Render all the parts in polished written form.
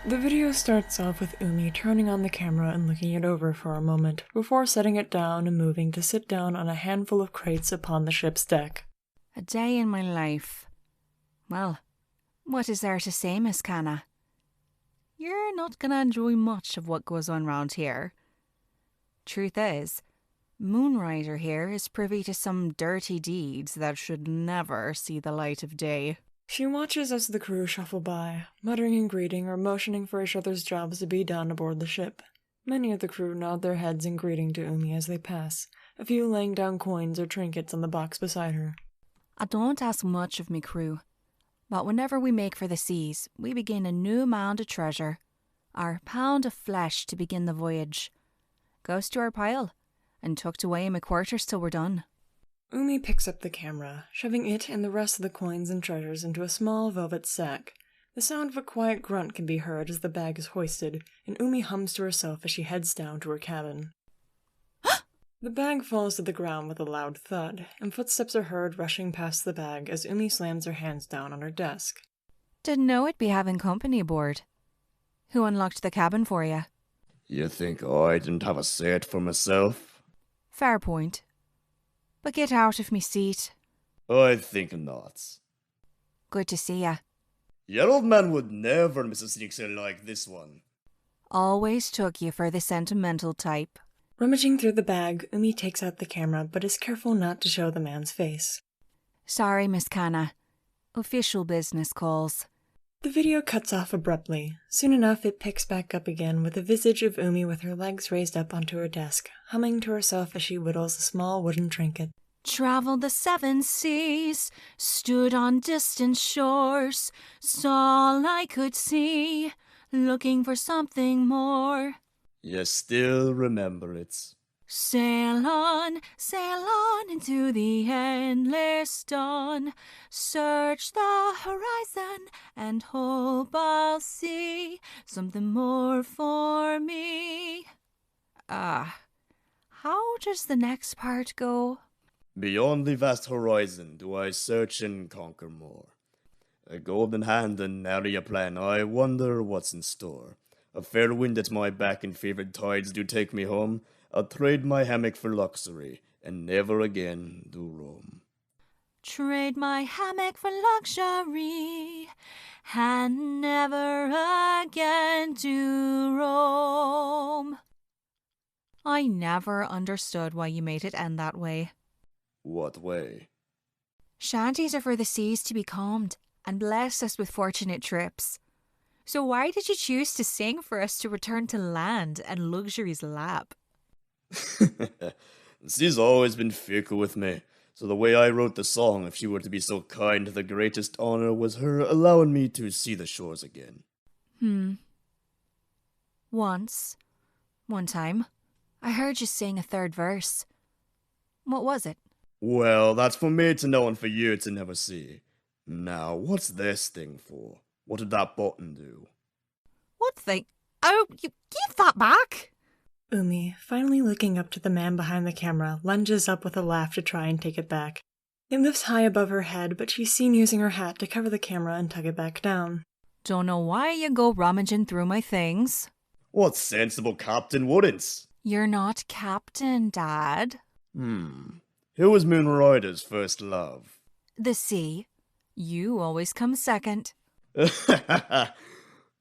The video starts off with Umi turning on the camera and looking it over for a moment, before setting it down and moving to sit down on a handful of crates upon the ship's deck. A day in my life. Well, what is there to say, Miss Kanna? You're not gonna enjoy much of what goes on round here. Truth is, Moonrider here is privy to some dirty deeds that should never see the light of day. She watches as the crew shuffle by, muttering and greeting or motioning for each other's jobs to be done aboard the ship. Many of the crew nod their heads in greeting to Umi as they pass, a few laying down coins or trinkets on the box beside her. I don't ask much of me crew, but whenever we make for the seas, we begin a new mound of treasure, our pound of flesh to begin the voyage. Goes to our pile, and tucked away in my quarters till we're done. Umi picks up the camera, shoving it and the rest of the coins and treasures into a small velvet sack. The sound of a quiet grunt can be heard as the bag is hoisted, and Umi hums to herself as she heads down to her cabin. The bag falls to the ground with a loud thud, and footsteps are heard rushing past the bag as Umi slams her hands down on her desk. Didn't know it'd be having company aboard. Who unlocked the cabin for you? You think I didn't have a seat for myself? Fair point. But get out of me seat. I think not. Good to see ya. Your old man would never miss a sneak sale like this one. Always took you for the sentimental type. Rummaging through the bag, Umi takes out the camera but is careful not to show the man's face. Sorry, Miss Kanna. Official business calls. The video cuts off abruptly. Soon enough, it picks back up again with a visage of Umi with her legs raised up onto her desk, humming to herself as she whittles a small wooden trinket. Traveled the 7 seas, stood on distant shores, saw all I could see, looking for something more. You still remember it. Sail on into the endless dawn. Search the horizon and hope I'll see something more for me. How does the next part go? Beyond the vast horizon do I search and conquer more. A golden hand and area plan, I wonder what's in store. A fair wind at my back and favored tides do take me home. I'll trade my hammock for luxury, and never again do roam. Trade my hammock for luxury, and never again do roam. I never understood why you made it end that way. What way? Shanties are for the seas to be calmed, and bless us with fortunate trips. So why did you choose to sing for us to return to land and luxury's lap? She's always been fickle with me, so the way I wrote the song, if she were to be so kind, the greatest honor was her allowing me to see the shores again. One time, I heard you sing a third verse. What was it? Well, that's for me to know and for you to never see. Now, what's this thing for? What did that button do? What thing? Oh, you give that back! Umi, finally looking up to the man behind the camera, lunges up with a laugh to try and take it back. It lifts high above her head, but she's seen using her hat to cover the camera and tug it back down. Don't know why you go rummaging through my things. What sensible captain wouldn't? You're not captain, Dad. Who was Moonrider's first love? The sea. You always come second.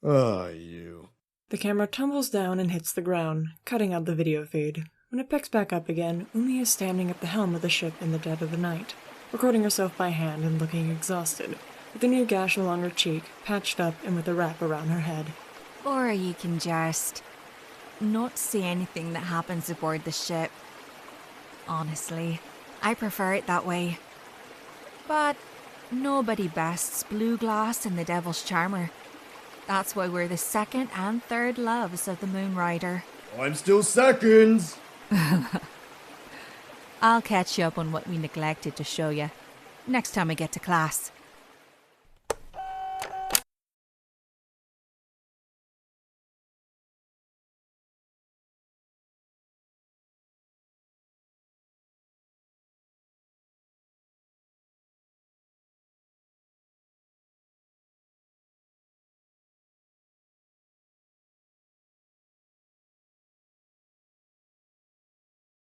Oh, you. The camera tumbles down and hits the ground, cutting out the video feed. When it picks back up again, Umi is standing at the helm of the ship in the dead of the night, recording herself by hand and looking exhausted, with a new gash along her cheek, patched up and with a wrap around her head. Or you can just not see anything that happens aboard the ship. Honestly, I prefer it that way. But nobody bests blue glass in the Devil's Charmer. That's why we're the second and third loves of the Moonrider. I'm still second! I'll catch you up on what we neglected to show you next time I get to class.